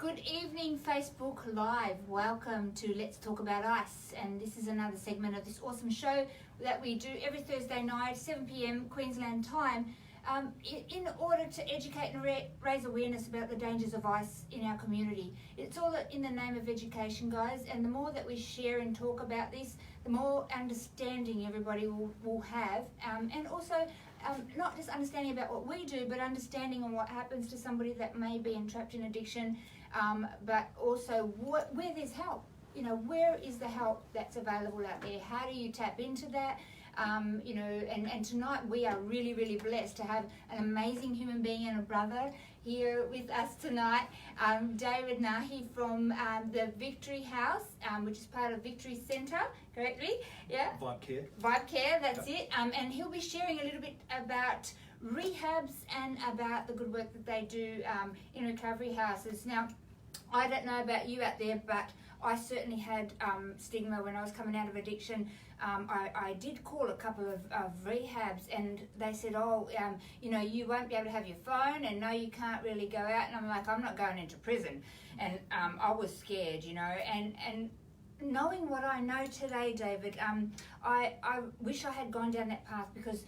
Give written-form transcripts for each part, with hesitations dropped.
Good evening, Facebook Live. Welcome to Let's Talk About Ice. And this is another segment of this awesome show that we do every Thursday night, 7 p.m. Queensland time, in order to educate and raise awareness about the dangers of ice in our community. It's all in the name of education, guys, and the more that we share and talk about this, the more understanding everybody will have, and also not just understanding about what we do, but understanding on what happens to somebody that may be entrapped in addiction, but also where there's help. You know, where is the help that's available out there? How do you tap into that? You know, and tonight we are really, really blessed to have an amazing human being and a brother here with us tonight, David Nahi from the Victory House, which is part of Victory Centre, correctly? Yeah. Vibe Care, that's it. And he'll be sharing a little bit about rehabs and about the good work that they do in recovery houses. Now, I don't know about you out there, but I certainly had stigma when I was coming out of addiction. I did call a couple of rehabs, and they said, you know, you won't be able to have your phone, and no, you can't really go out. And I'm like, I'm not going into prison. And I was scared, you know, and knowing what I know today, David, I wish I had gone down that path, because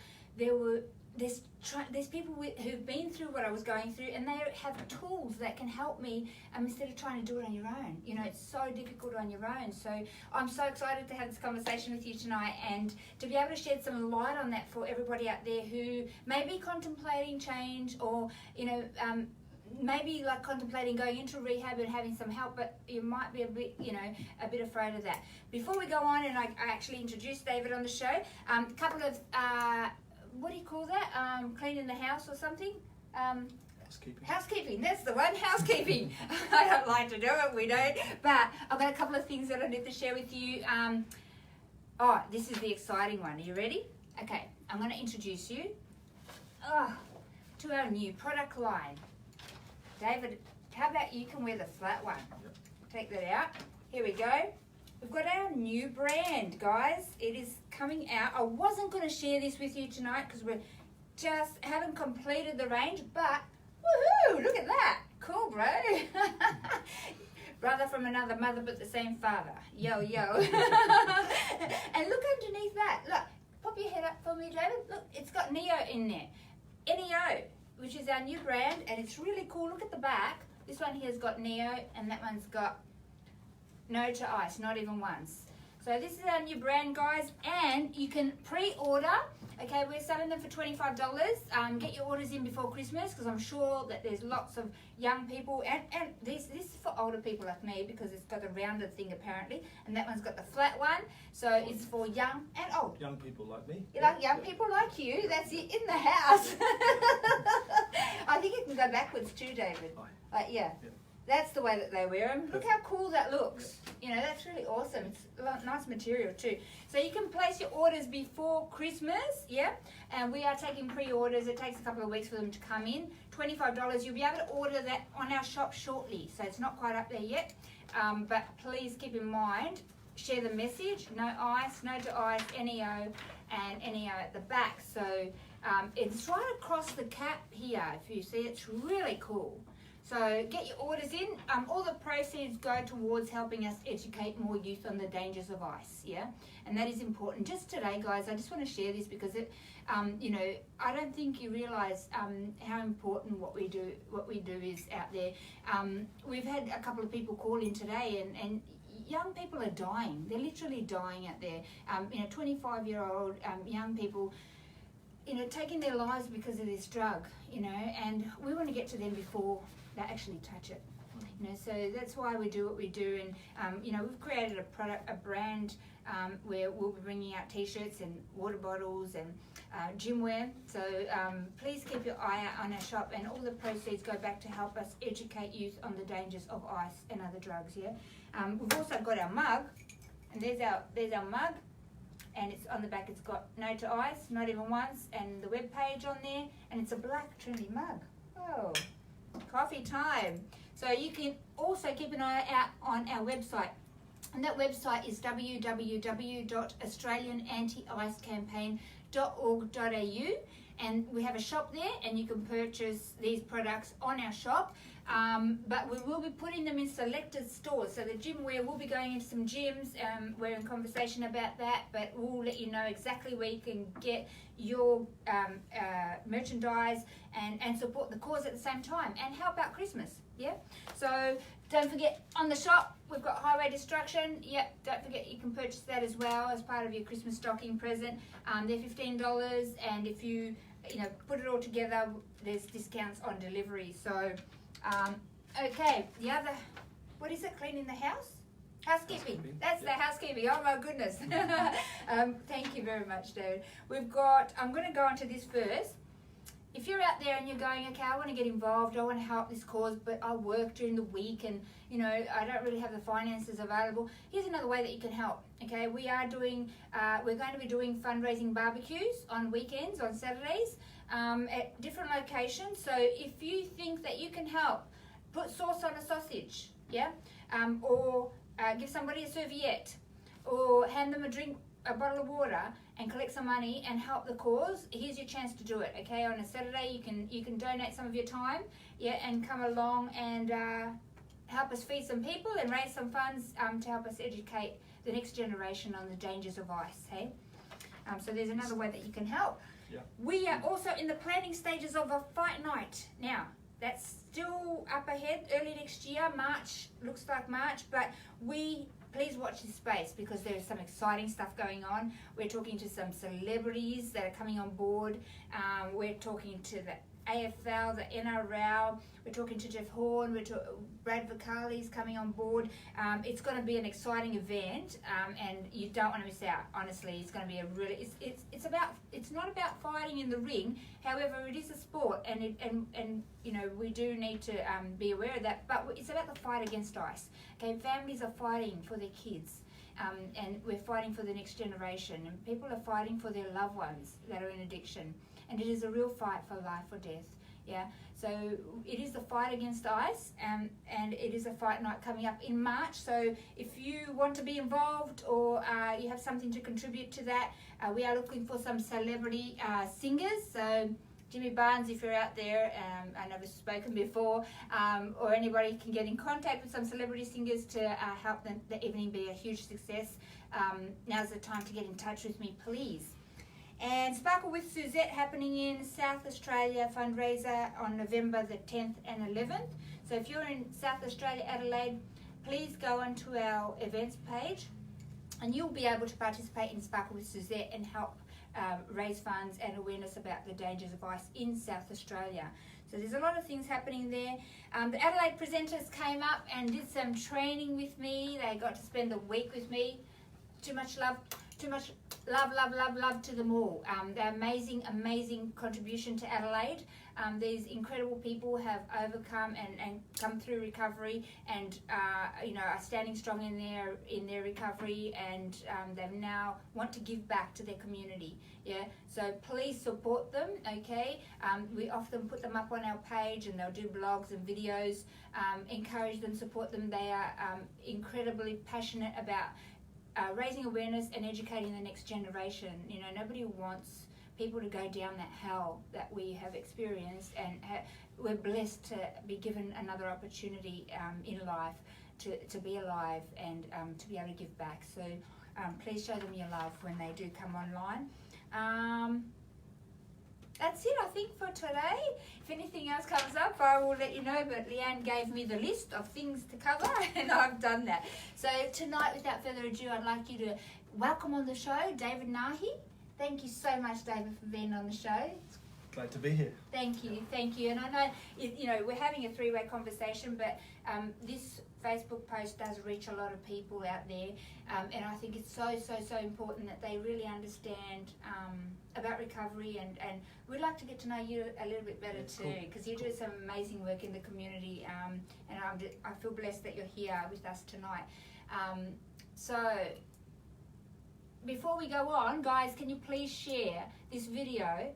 there's people who've been through what I was going through, and they have tools that can help me instead of trying to do it on your own. You know, it's so difficult on your own. So I'm so excited to have this conversation with you tonight, and to be able to shed some light on that for everybody out there who may be contemplating change, or, you know, maybe like contemplating going into rehab and having some help, but you might be a bit afraid of that. Before we go on, and I actually introduced David on the show, a couple of what do you call that? Cleaning the house or something? Housekeeping, that's the one, housekeeping. I don't like to do it, we don't. But I've got a couple of things that I need to share with you. This is the exciting one. Are you ready? Okay, I'm going to introduce you to our new product line. David, how about you can wear the flat one? Take that out. Here we go. We've got our new brand, guys. It is coming out. I wasn't going to share this with you tonight because we just haven't completed the range, but woohoo, look at that. Cool, bro. Brother from another mother, but the same father. Yo, yo. And look underneath that. Look, pop your head up for me, David. Look, it's got Neo in there. NEO, which is our new brand, and it's really cool. Look at the back. This one here's got Neo, and that one's got No to Ice, not even once. So this is our new brand, guys, and you can pre-order. Okay, we're selling them for $25. Get your orders in before Christmas, because I'm sure that there's lots of young people, and this is for older people like me, because it's got a rounded thing apparently, and that one's got the flat one, so it's for young and old. Young people like me. Young people like you, that's it, in the house. I think it can go backwards too, David. Yeah. That's the way that they wear them. Look how cool that looks. You know, that's really awesome. It's nice material too. So you can place your orders before Christmas, yeah? And we are taking pre-orders. It takes a couple of weeks for them to come in. $25. You'll be able to order that on our shop shortly. So it's not quite up there yet. But please keep in mind, share the message, no ice, no to ice, NEO, and NEO at the back. So it's right across the cap here. If you see, it's really cool. So get your orders in. All the proceeds go towards helping us educate more youth on the dangers of ice, yeah? And that is important. Just today, guys, I just want to share this because it, you know, I don't think you realise how important what we do is out there. We've had a couple of people call in today, and young people are dying. They're literally dying out there. You know, 25-year-old young people, you know, taking their lives because of this drug, you know, and we want to get to them before they actually touch it, you know. So that's why we do what we do, and you know, we've created a brand where we'll be bringing out t-shirts and water bottles and gym wear. So please keep your eye out on our shop, and all the proceeds go back to help us educate youth on the dangers of ice and other drugs. Yeah, we've also got our mug, and there's our mug. And it's on the back, it's got No to Ice, not even once, and the web page on there, and it's a black trendy mug. Oh, coffee time. So you can also keep an eye out on our website, and that website is www.australianantiicecampaign.org.au, and we have a shop there, and you can purchase these products on our shop. But we will be putting them in selected stores. So the gym wear will be going into some gyms. We're in conversation about that, but we'll let you know exactly where you can get your merchandise and support the cause at the same time and help out Christmas. Yeah. So don't forget, on the shop we've got highway destruction. Yep. Don't forget you can purchase that as well as part of your Christmas stocking present. They're $15, and if you put it all together, there's discounts on delivery. So. Okay, the other, what is it, cleaning the house? Housekeeping. That's the housekeeping. Oh my goodness. Thank you very much, David. I'm going to go on to this first. If you're out there and you're going, okay, I want to get involved, I want to help this cause, but I work during the week and, I don't really have the finances available. Here's another way that you can help. Okay, we're going to be doing fundraising barbecues on weekends, on Saturdays, at different locations. So if you think that you can help, put sauce on a sausage, yeah, or give somebody a serviette, or hand them a bottle of water, and collect some money and help the cause. Here's your chance to do it. Okay, on a Saturday you can donate some of your time, yeah, and come along and help us feed some people and raise some funds to help us educate the next generation on the dangers of ice. Hey, so there's another way that you can help. Yeah. We are also in the planning stages of a fight night now. That's still up ahead, early next year, March, looks like March, but please watch this space because there is some exciting stuff going on. We're talking to some celebrities that are coming on board. We're talking to the AFL, the NRL, we're talking to Jeff Horn, Brad Vicali's coming on board. It's going to be an exciting event, and you don't want to miss out. Honestly, it's going to be a really. It's not about fighting in the ring. However, it is a sport, and we do need to be aware of that. But it's about the fight against ice. Okay, families are fighting for their kids. And we're fighting for the next generation, and people are fighting for their loved ones that are in addiction, and it is a real fight for life or death. Yeah, so it is the fight against ice, and it is a fight night coming up in March. So if you want to be involved or you have something to contribute to that, we are looking for some celebrity singers. So Jimmy Barnes, if you're out there, I know we've spoken before, or anybody can get in contact with some celebrity singers to help the evening be a huge success. Now's the time to get in touch with me, please. And Sparkle with Suzette happening in South Australia fundraiser on November the 10th and 11th. So if you're in South Australia, Adelaide, please go onto our events page and you'll be able to participate in Sparkle with Suzette and help raise funds and awareness about the dangers of ice in South Australia. So there's a lot of things happening there. The Adelaide presenters came up and did some training with me. They got to spend a week with me. Too much love to them all. They're amazing contribution to Adelaide. These incredible people have overcome and come through recovery and are standing strong in their recovery, and they now want to give back to their community. Yeah, so please support them. Okay, we often put them up on our page and they'll do blogs and videos. Encourage them, support them. They are incredibly passionate about raising awareness and educating the next generation. Nobody wants people to go down that hell that we have experienced, and we're blessed to be given another opportunity in life to be alive and to be able to give back. So please show them your love when they do come online. That's it, I think, for today. If anything else comes up, I will let you know, but Leanne gave me the list of things to cover, and I've done that. So tonight, without further ado, I'd like you to welcome on the show David Nahi. Thank you so much, David, for being on the show. Glad to be here. Thank you. And I know, we're having a three-way conversation, but this Facebook post does reach a lot of people out there, and I think it's so important that they really understand about recovery, and we'd like to get to know you a little bit better too, because you do some amazing work in the community, and I feel blessed that you're here with us tonight. So before we go on, guys, can you please share this video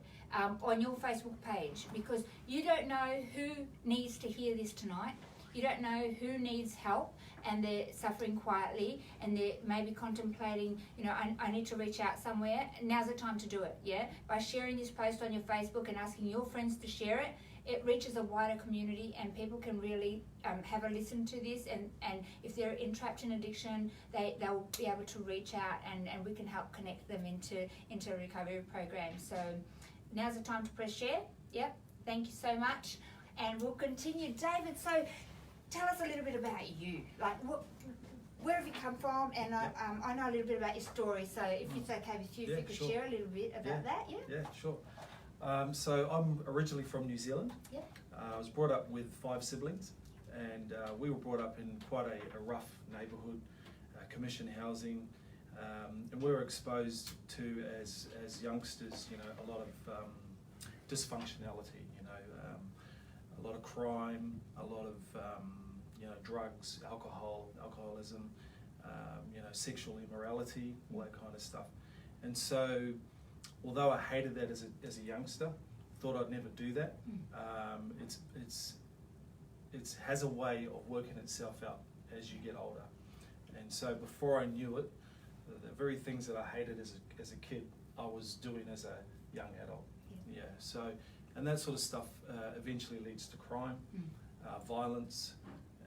on your Facebook page, because you don't know who needs to hear this tonight. You don't know who needs help and they're suffering quietly and they're maybe contemplating, I need to reach out somewhere. Now's the time to do it, yeah? By sharing this post on your Facebook and asking your friends to share it, it reaches a wider community and people can really have a listen to this, and if they're entrapped in addiction, they'll be able to reach out and we can help connect them into a recovery program. So now's the time to press share. Yep, thank you so much, and we'll continue. David, so tell us a little bit about you, like where have you come from, and I know a little bit about your story, so if it's okay with you, if you could share a little bit about that. Yeah, sure. So I'm originally from New Zealand. Yeah. I was brought up with 5 siblings, and we were brought up in quite a rough neighbourhood, commission housing, and we were exposed to, as youngsters, a lot of dysfunctionality, a lot of crime, a lot of drugs, alcoholism, sexual immorality, all that kind of stuff. And so, although I hated that as a youngster, thought I'd never do that. It has a way of working itself out as you get older. And so, before I knew it, the very things that I hated as a kid, I was doing as a young adult. Yeah. So, and that sort of stuff eventually leads to crime, violence,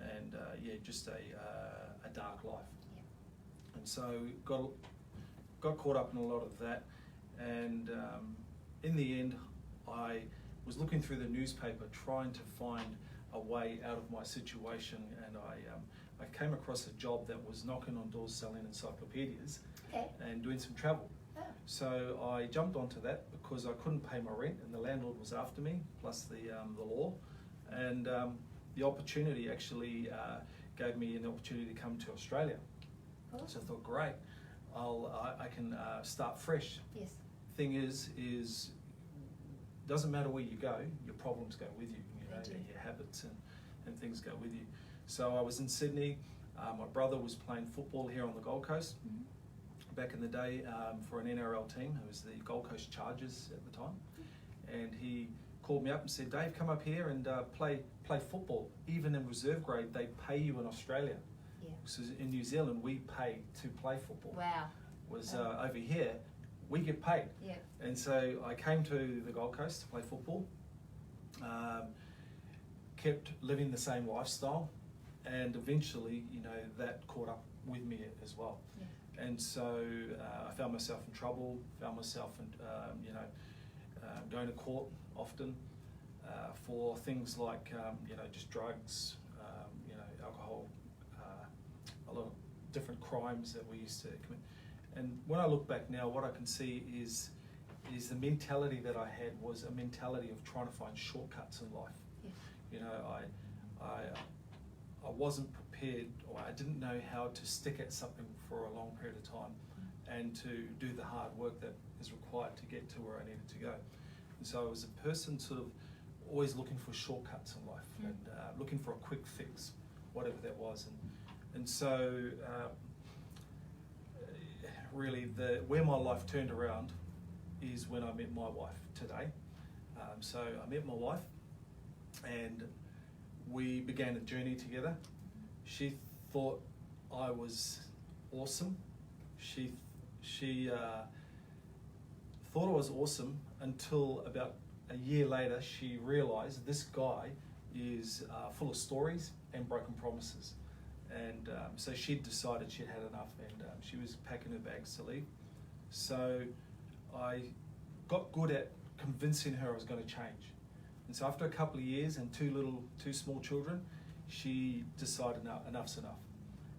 and just a dark life. Yeah. And so got caught up in a lot of that, and in the end, I was looking through the newspaper trying to find a way out of my situation, and I came across a job that was knocking on doors selling encyclopedias and doing some travel. Oh. So I jumped onto that because I couldn't pay my rent, and the landlord was after me, plus the law, and the opportunity actually gave me an opportunity to come to Australia. Awesome. So I thought, great, I can start fresh. Yes. Thing is doesn't matter where you go, your problems go with you. Your habits and things go with you. So I was in Sydney. My brother was playing football here on the Gold Coast back in the day for an NRL team. It was the Gold Coast Chargers at the time, and he called me up and said, "Dave, come up here and play football. Even in reserve grade, they pay you in Australia. Yeah. Because in New Zealand, we pay to play football. Wow. Over here, we get paid. Yeah. And so I came to the Gold Coast to play football. Kept living the same lifestyle, and eventually, that caught up with me as well. Yeah. And so I found myself in trouble. Found myself in, going to court often for things like, just drugs, alcohol, a lot of different crimes that we used to commit. And when I look back now, what I can see is the mentality that I had was a mentality of trying to find shortcuts in life. Yes. I wasn't prepared, or I didn't know how to stick at something for a long period of time and to do the hard work that is required to get to where I needed to go. And so I was a person sort of always looking for shortcuts in life and looking for a quick fix, whatever that was. And so really where my life turned around is when I met my wife today. So I met my wife and we began a journey together. She thought I was awesome. She thought I was awesome until about a year later she realized this guy is full of stories and broken promises. And so she'd decided she'd had enough, and she was packing her bags to leave. So I got good at convincing her I was going to change. And so after a couple of years and two small children, she decided enough's enough.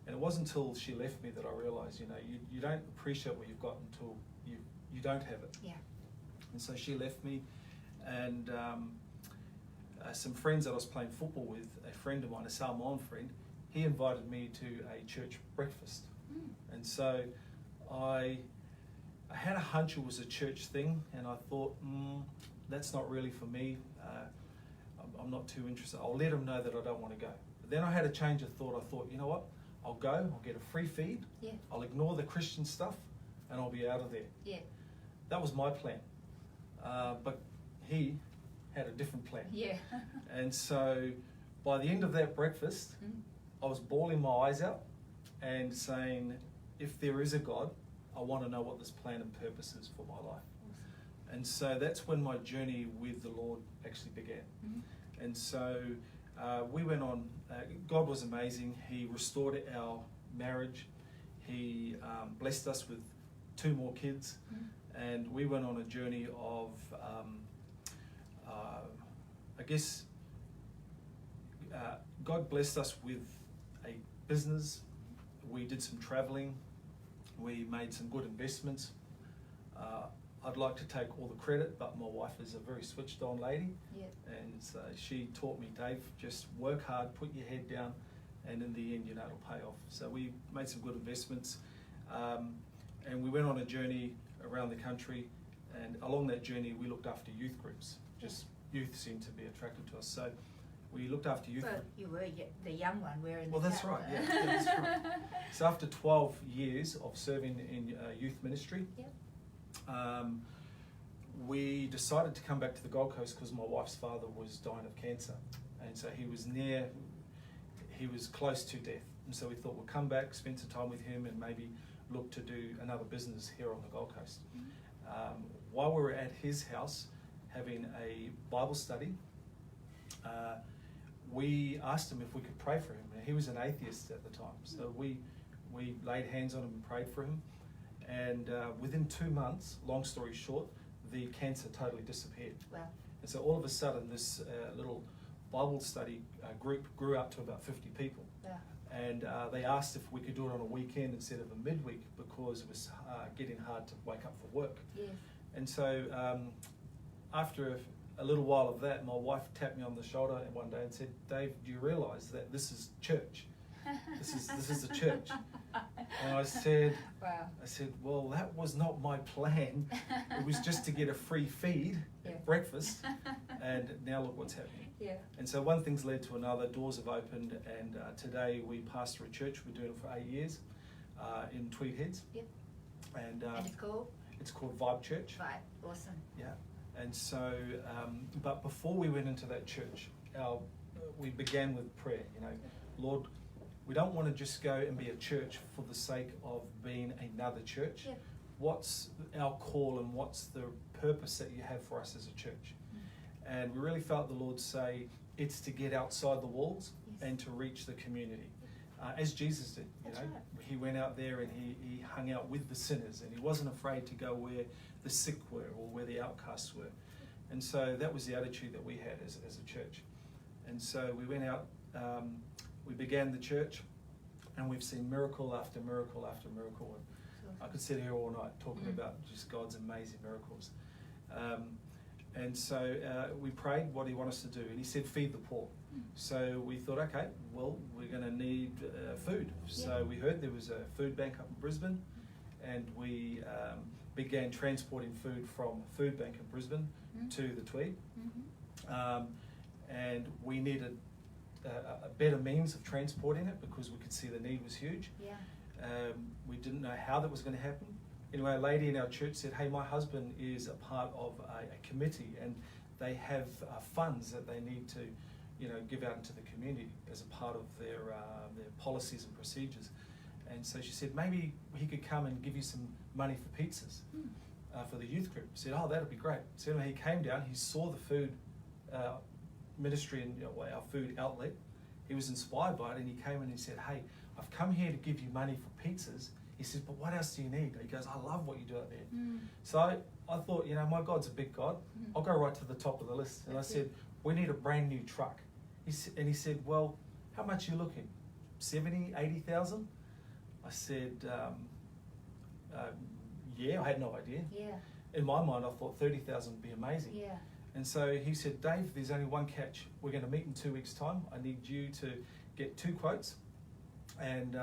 And it wasn't until she left me that I realized, you don't appreciate what you've got until you don't have it. Yeah. And so she left me, and some friends that I was playing football with, a friend of mine, a Samoan friend, he invited me to a church breakfast. And so I had a hunch it was a church thing, and I thought, that's not really for me. I'm not too interested. I'll let them know that I don't want to go. But then I had a change of thought. I thought, you know what? I'll go, I'll get a free feed, I'll ignore the Christian stuff, and I'll be out of there. Yeah. That was my plan. But he had a different plan. Yeah. And so by the end of that breakfast, I was bawling my eyes out and saying, if there is a God, I want to know what this plan and purpose is for my life. And so that's when my journey with the Lord actually began. Mm-hmm. And so we went on, God was amazing. He restored our marriage. He blessed us with 2 more kids. Mm-hmm. And we went on a journey of, I guess, God blessed us with a business. We did some traveling. We made some good investments. I'd like to take all the credit, but my wife is a very switched on lady. Yeah. And so she taught me, Dave, just work hard, put your head down, and in the end, you know, it'll pay off. So we made some good investments. And we went on a journey around the country, and along that journey, we looked after youth groups. Just youth seemed to be attracted to us. So we looked after youth. Well, you were the young one wearing Well, the that's cap. right. Yeah, that's right. So after 12 years of serving in youth ministry, Yep. we decided to come back to the Gold Coast because my wife's father was dying of cancer, and so he was close to death. And so we thought we'll come back, spend some time with him, and maybe look to do another business here on the Gold Coast. Mm-hmm. While we were at his house having a Bible study, we asked him if we could pray for him. He was an atheist at the time, so we laid hands on him and prayed for him. And within 2 months, long story short, the cancer totally disappeared. Wow. And so all of a sudden, this little Bible study group grew up to about 50 people. Wow. And they asked if we could do it on a weekend instead of a midweek because it was getting hard to wake up for work. Yes. And so after a little while of that, my wife tapped me on the shoulder one day and said, Dave, do you realise that this is church? This is the church. And I said, Wow. well, that was not my plan. It was just to get a free feed at breakfast, and now look what's happening. Yeah. And so one thing's led to another, doors have opened, and today we pastor a church. We're doing it for 8 years in Tweed Heads. Yep. And it's called? It's called Vibe Church. Vibe. Awesome. Yeah. And so, but before we went into that church, we began with prayer. You know, Lord, we don't want to just go and be a church for the sake of being another church. Yeah. What's our call and what's the purpose that you have for us as a church? And we really felt the Lord say it's to get outside the walls and to reach the community. As Jesus did, you know, he went out there and he hung out with the sinners, and he wasn't afraid to go where the sick were or where the outcasts were. And so that was the attitude that we had as a church. And so we went out, we began the church, and we've seen miracle after miracle after miracle. And I could sit here all night talking about just God's amazing miracles. And so we prayed what he wanted us to do, and he said, feed the poor. So we thought, okay, well, we're going to need food. So we heard there was a food bank up in Brisbane, and we began transporting food from a food bank in Brisbane to the Tweed. And we needed a better means of transporting it because we could see the need was huge. Yeah. We didn't know how that was going to happen. Anyway, a lady in our church said, hey, my husband is a part of a committee, and they have funds that they need to, you know, give out into the community as a part of their policies and procedures. And so she said, maybe he could come and give you some money for pizzas for the youth group. I said, oh, that'd be great. So anyway, he came down, he saw the food ministry and our food outlet. He was inspired by it, and he came in and he said, hey, I've come here to give you money for pizzas. He says, but what else do you need? He goes, I love what you do out there. So I thought, you know, my God's a big God. I'll go right to the top of the list. And I said, we need a brand new truck. He said, well, how much are you looking? 70, 80,000? I said, yeah, I had no idea. Yeah. In my mind, I thought 30,000 would be amazing. Yeah. And so he said, Dave, there's only one catch. We're going to meet in 2 weeks' time. I need you to get 2 quotes, and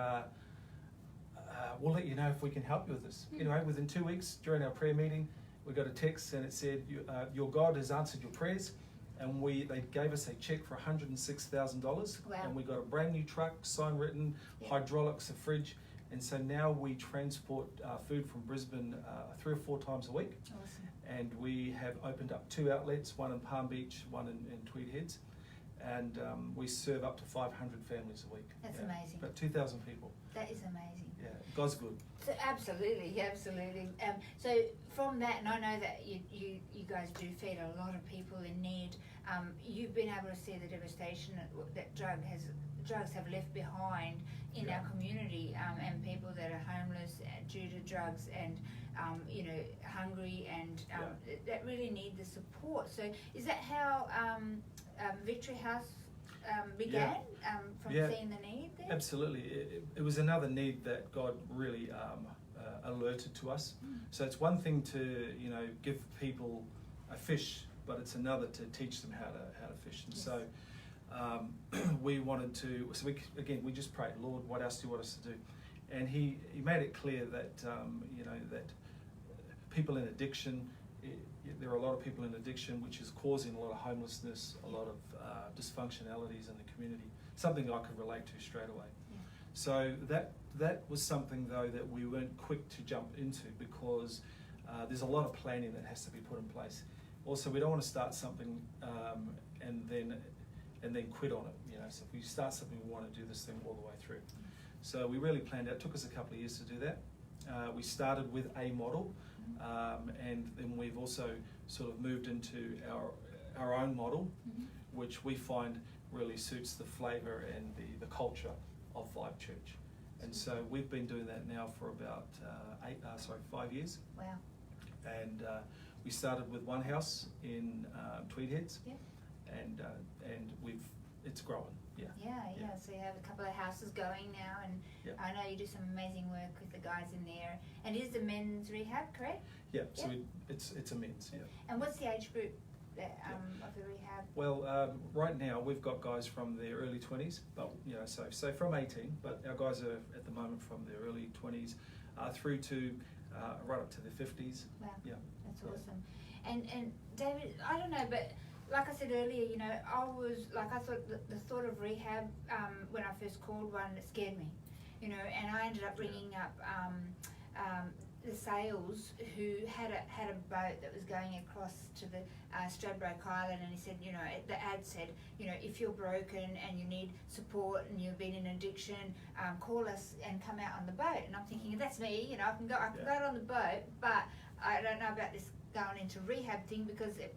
we'll let you know if we can help you with this. Anyway, within 2 weeks, during our prayer meeting, we got a text, and it said, your God has answered your prayers. And they gave us a check for $106,000. Wow. And we got a brand new truck, sign written, hydraulics, a fridge. And so now we transport food from Brisbane 3 or 4 times a week. Awesome. And we have opened up 2 outlets, one in Palm Beach, one in Tweed Heads. and we serve up to 500 families a week. That's amazing. About 2,000 people. That is amazing. Yeah, God's good. So absolutely. So from that, and I know that you guys do feed a lot of people in need. You've been able to see the devastation that drugs have left behind in our community, and people that are homeless due to drugs, and hungry, and that really need the support. So is that how Victory House began, from seeing the need there? Absolutely. It was another need that God really alerted to us. So it's one thing to give people a fish, but it's another to teach them how to fish. And so we wanted to. So we just prayed, Lord, what else do you want us to do? And He made it clear that that people in addiction. There are a lot of people in addiction, which is causing a lot of homelessness, a lot of dysfunctionalities in the community. Something I could relate to straight away. Yeah. So that was something though that we weren't quick to jump into, because there's a lot of planning that has to be put in place. Also, we don't want to start something and then quit on it. So if we start something, we want to do this thing all the way through. Mm-hmm. So we really planned out. It took us a couple of years to do that. We started with a model. And then we've also sort of moved into our own model, which we find really suits the flavour and the culture of Vibe Church. And so we've been doing that now for about 5 years. Wow. And we started with one house in Tweed Heads, and it's growing. Yeah. So you have a couple of houses going now, and I know you do some amazing work with the guys in there. And it is the men's rehab, correct? Yeah. So it's a men's. Yeah. And what's the age group of the rehab? Well, right now we've got guys from their early 20s, but so from 18. But our guys are at the moment from their early 20s through to right up to their 50s. Wow. Yeah. That's awesome. And David, I don't know, but like I said earlier, I thought the thought of rehab, when I first called one, it scared me, and I ended up bringing up the sales who had a boat that was going across to the Stradbroke Island, and he said, the ad said, if you're broken and you need support and you've been in addiction, call us and come out on the boat. And I'm thinking, that's me, I can go out on the boat, but I don't know about this going into rehab thing, because it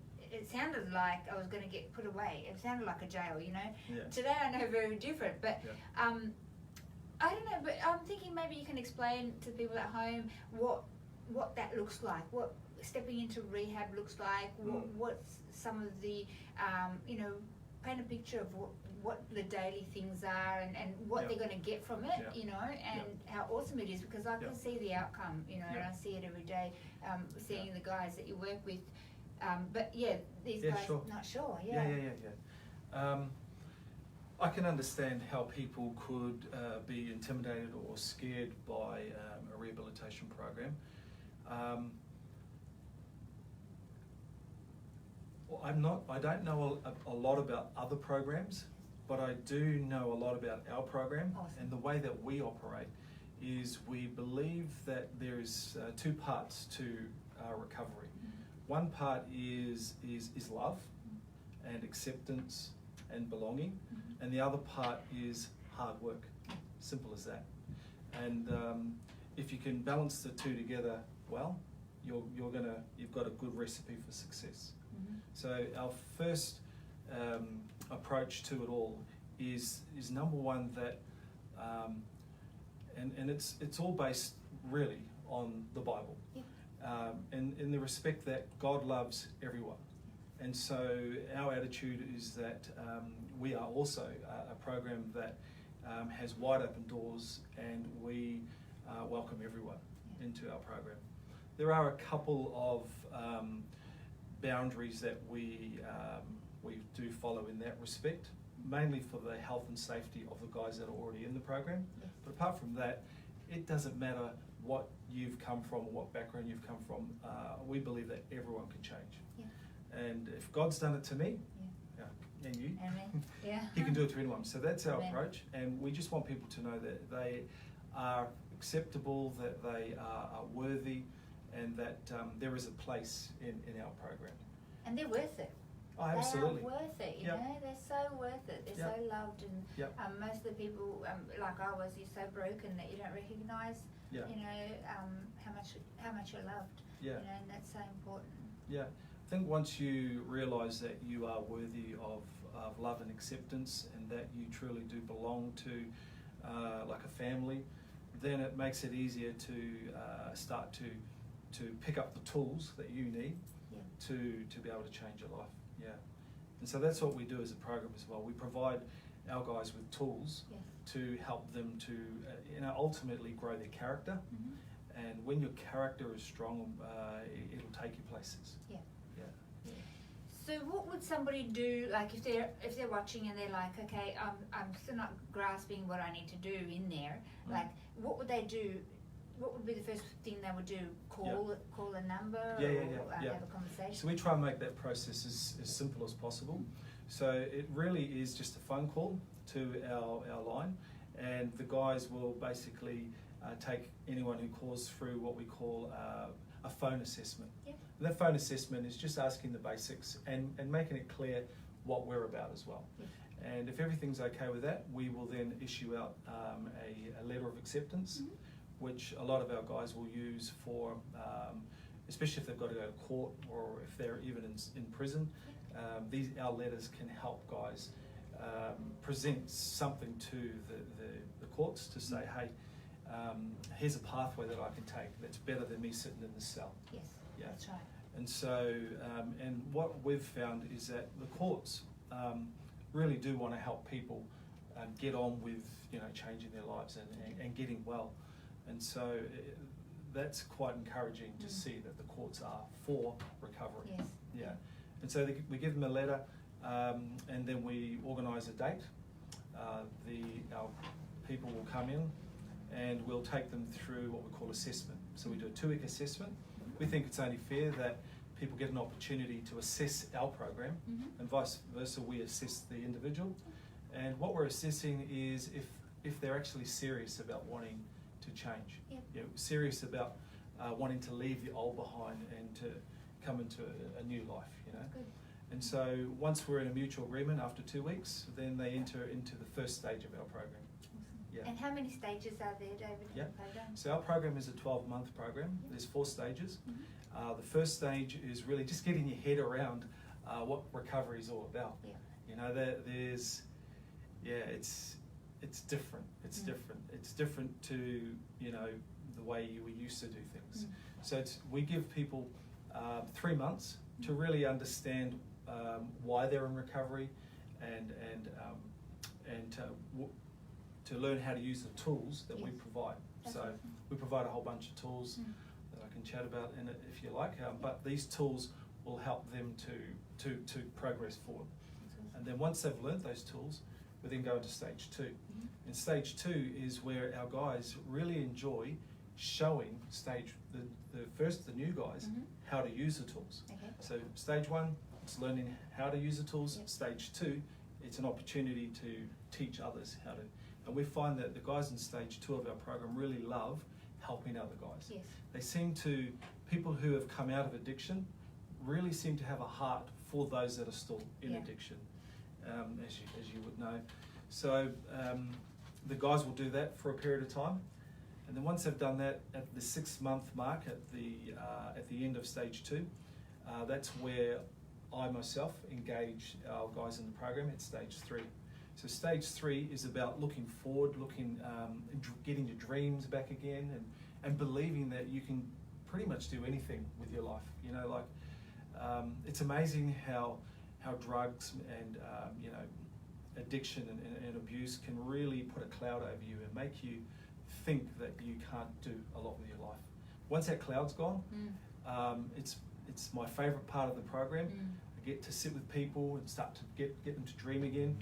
sounded like I was going to get put away. It sounded like a jail, Yeah. Today I know very different, but I don't know, but I'm thinking maybe you can explain to people at home what that looks like, what stepping into rehab looks like, what's some of the, paint a picture of what the daily things are, and what they're going to get from it, and how awesome it is, because I can see the outcome, and I see it every day, seeing the guys that you work with. But these guys not sure. I can understand how people could be intimidated or scared by a rehabilitation program. I don't know a lot about other programs, but I do know a lot about our program. Awesome. And the way that we operate is we believe that there is two parts to recovery. One part is love and acceptance and belonging, and the other part is hard work. Simple as that. And if you can balance the two together well, you've got a good recipe for success. So our first approach to it all is number one, that and it's all based really on the Bible. In the respect that God loves everyone. And so our attitude is that we are also a program that has wide open doors, and we welcome everyone into our program. There are a couple of boundaries that we do follow in that respect, mainly for the health and safety of the guys that are already in the program. But apart from that, it doesn't matter what you've come from or what background you've come from. We believe that everyone can change. And if God's done it to me, and you, He can do it to anyone. So that's our approach, and we just want people to know that they are acceptable, that they are worthy, and that there is a place in our program. And they're worth it. Oh, absolutely. They are worth it, you Yep. know. They're so worth it. They're Yep. so loved, and Yep. most of the people, like I was, you're so broken that you don't recognise, Yeah. you know, how much you're loved. Yeah. You know, and that's so important. Yeah, I think once you realise that you are worthy of love and acceptance, and that you truly do belong to like a family, then it makes it easier to start to pick up the tools that you need Yeah. to be able to change your life. Yeah, and so that's what we do as a program as well. We provide our guys with tools Yeah. to help them to ultimately grow their character. Mm-hmm. And when your character is strong, it'll take you places. Yeah. Yeah. So what would somebody do, like if they're watching and they're like, okay, I'm still not grasping what I need to do in there. Like, what would they do? What would be the first thing they would do? Call a number, or have a conversation? So we try and make that process as simple as possible. So it really is just a phone call to our line, and the guys will basically take anyone who calls through what we call a phone assessment. Yep. And that phone assessment is just asking the basics and making it clear what we're about as well. Yep. And if everything's okay with that, we will then issue out a letter of acceptance, Mm-hmm. which a lot of our guys will use for, especially if they've got to go to court or if they're even in prison. Our letters can help guys present something to the courts to say, hey, here's a pathway that I can take that's better than me sitting in the cell. Yes, Yeah. that's right. And so, and what we've found is that the courts really do want to help people get on with, changing their lives and getting well. And so that's quite encouraging to see that the courts are for recovery. Yes. Yeah. And so we give them a letter, and then we organise a date. Our people will come in, and we'll take them through what we call assessment. So we do a 2-week assessment. We think it's only fair that people get an opportunity to assess our program, Mm-hmm. and vice versa, we assess the individual. And what we're assessing is if they're actually serious about wanting to change, Yep. serious about wanting to leave the old behind and to come into a new life, Good. And so once we're in a mutual agreement after 2 weeks, then they enter into the first stage of our program. Awesome. Yeah. And how many stages are there, David, in Yeah. the program? So our program is a 12-month program. Yep. There's 4 stages. Mm-hmm. The first stage is really just getting your head around what recovery is all about. Yeah. It's different. It's different. It's different to the way you were used to do things. So we give people 3 months to really understand why they're in recovery, and to learn how to use the tools that we Yes. provide. That's So awesome. we provide a whole bunch of tools that I can chat about in it if you like. But these tools will help them to progress forward. That's awesome. And then once they've learned those tools, we then go into stage 2. Mhm. And stage 2 is where our guys really enjoy showing the new guys Mhm. how to use the tools. Okay. So stage 1, it's learning how to use the tools. Yep. Stage 2, it's an opportunity to teach others how to. And we find that the guys in stage 2 of our program really love helping other guys. Yes. They seem to, people who have come out of addiction really seem to have a heart for those that are still in Yeah. addiction, as you would know. So the guys will do that for a period of time. And then once they've done that, at the 6-month mark, at the end of stage 2, that's where I myself engage our guys in the program at stage 3. So stage 3 is about looking forward, getting your dreams back again, and believing that you can pretty much do anything with your life. It's amazing how drugs and addiction and abuse can really put a cloud over you and make you think that you can't do a lot with your life. Once that cloud's gone, it's my favourite part of the program. I get to sit with people and start to get them to dream again.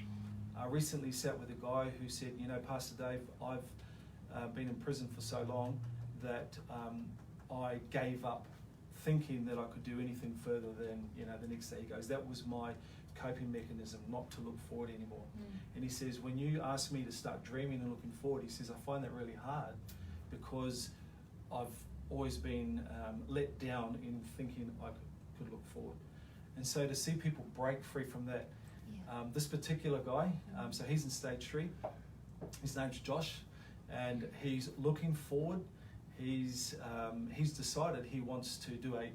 I recently sat with a guy who said, Pastor Dave, I've been in prison for so long that I gave up thinking that I could do anything further than, the next day. He goes, that was my coping mechanism, not to look forward anymore. And he says, when you ask me to start dreaming and looking forward, he says, I find that really hard because I've always been let down in thinking I could look forward. And so to see people break free from that, this particular guy, so he's in stage 3. His name's Josh, and he's looking forward. He's decided he wants to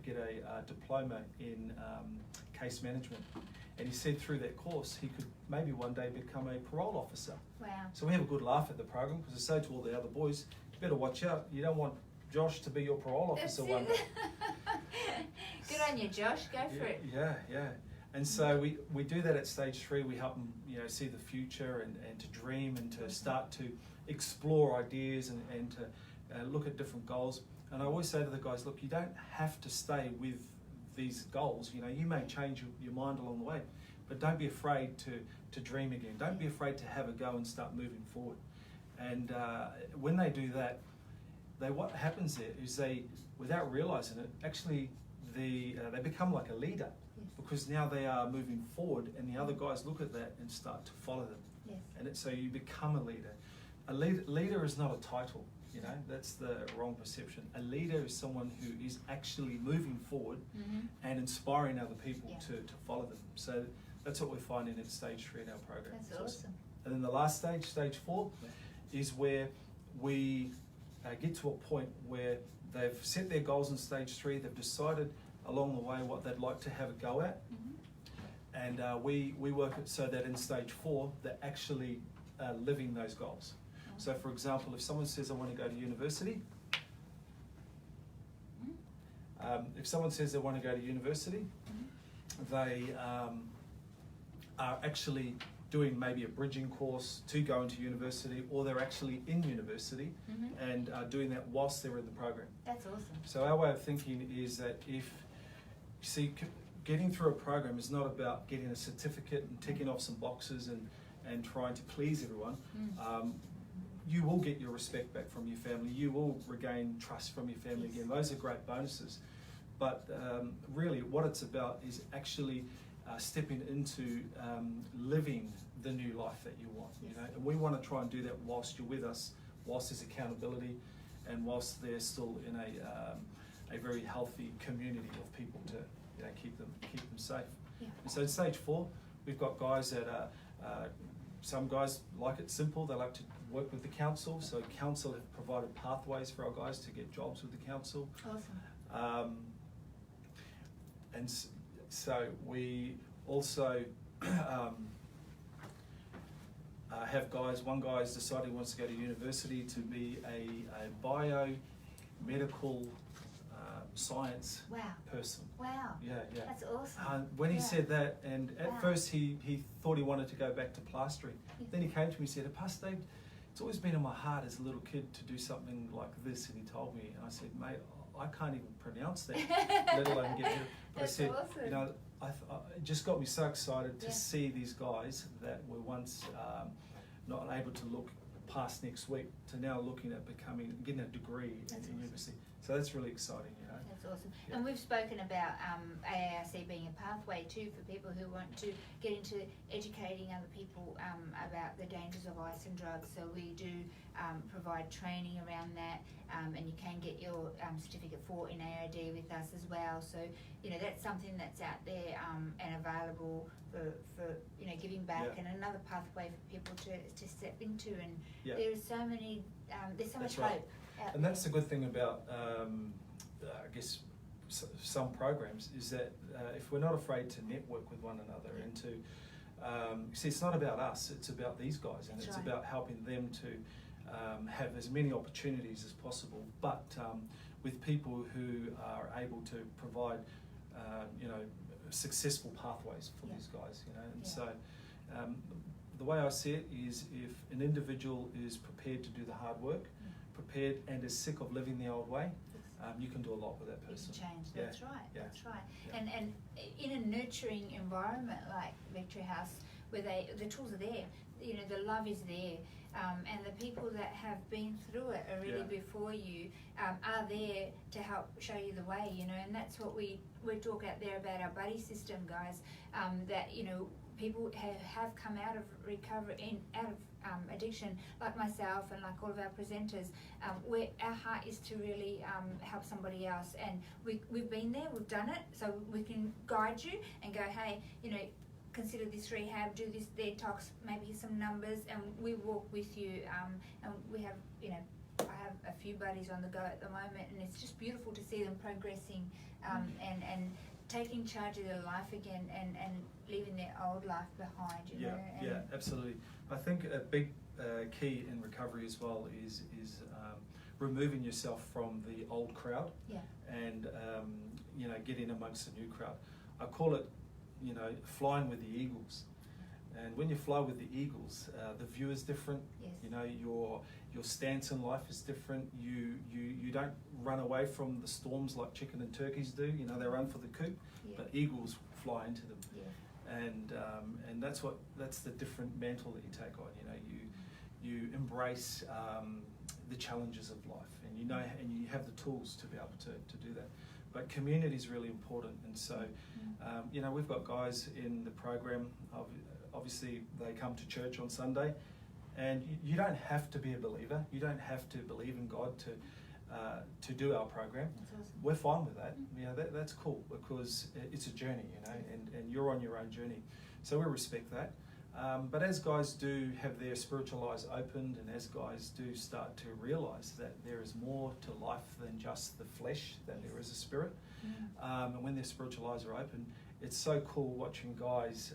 get a diploma in case management, and he said through that course he could maybe one day become a parole officer. Wow. So we have a good laugh at the program, because I say to all the other boys, you better watch out. You don't want Josh to be your parole officer one day. Good on you, Josh. Go for it. Yeah. And so we do that at stage 3. We help them, see the future and to dream and to start to explore ideas and to look at different goals. And I always say to the guys, look, you don't have to stay with these goals. You may change your mind along the way, but don't be afraid to dream again. Don't be afraid to have a go and start moving forward. And when they do that, what happens there is without realizing it, actually they become like a leader, because now they are moving forward, and the other guys look at that and start to follow them. Yes. And so you become a leader. A leader is not a title. That's the wrong perception. A leader is someone who is actually moving forward and inspiring other people to follow them. So that's what we're finding at stage 3 in our program. That's awesome. And then the last stage, stage 4, is where we get to a point where they've set their goals in stage 3. They've decided along the way what they'd like to have a go at. And we work it so that in stage 4, they're actually living those goals. So for example, if someone says, I want to go to university, they are actually doing maybe a bridging course to go into university, or they're actually in university and doing that whilst they're in the program. That's awesome. So our way of thinking is that getting through a program is not about getting a certificate and ticking off some boxes and trying to please everyone. You will get your respect back from your family. You will regain trust from your family again. Those are great bonuses. But really what it's about is actually stepping into living the new life that you want. And we want to try and do that whilst you're with us, whilst there's accountability, and whilst they're still in a very healthy community of people to keep them safe. And so in stage 4, we've got guys that are some guys like it simple. They like to work with the council. So council have provided pathways for our guys to get jobs with the council. Awesome. And so we also have guys. One guy has decided he wants to go to university to be a biomedical science person. Wow. Yeah. That's awesome. When he said that, and at first he thought he wanted to go back to plastering. Then he came to me and said, Pastor Dave, it's always been in my heart as a little kid to do something like this. And he told me, and I said, mate, I can't even pronounce that, let alone get it. But I said, awesome. it just got me so excited to see these guys that were once not able to look past next week to now looking at getting a degree in university. So that's really exciting, That's awesome. And we've spoken about AARC being a pathway too for people who want to get into educating other people about the dangers of ice and drugs. So we do provide training around that, and you can get your certificate for in AOD with us as well. So that's something that's out there and available for giving back, and another pathway for people to step into. And there's so many there's so much hope. And that's the good thing about, I guess, some programs is that if we're not afraid to network with one another and to, see, it's not about us, it's about these guys, and it's about helping them to have as many opportunities as possible, but with people who are able to provide, successful pathways for these guys, and so the way I see it is if an individual is prepared to do the hard work, prepared and is sick of living the old way, you can do a lot with that person. You can change. That's right. That's right. And in a nurturing environment like Victory House, where the tools are there, the love is there, and the people that have been through it already before you are there to help show you the way. And that's what we talk out there about our buddy system, guys. That people have come out of recovery, out of addiction, like myself and like all of our presenters, where our heart is to really help somebody else. And we've been there, we've done it, so we can guide you and go, hey, you know, consider this rehab, do this detox, maybe some numbers, and we walk with you. And we have, you know, I have a few buddies on the go at the moment, and it's just beautiful to see them progressing and taking charge of their life again and leaving their old life behind, you know. And yeah, absolutely. I think a big key in recovery as well is removing yourself from the old crowd and you know, getting amongst the new crowd. I call it, you know, flying with the eagles. And when you fly with the eagles, the view is different. Yes. You know, your stance in life is different. You don't run away from the storms like chicken and turkeys do. You know, they run for the coop, but eagles fly into them. Yeah. And that's the different mantle that you take on. You know, you embrace the challenges of life, and you know, and you have the tools to be able to do that. But community is really important, and so you know, we've got guys in the program. Obviously, they come to church on Sunday, and you don't have to be a believer. You don't have to believe in God to do our program. That's awesome. We're fine with that. You know, that's cool, because it's a journey, you know, and you're on your own journey. So we respect that. But as guys do have their spiritual eyes opened, and as guys do start to realise that there is more to life than just the flesh, that there is a spirit, and when their spiritual eyes are open, it's so cool watching guys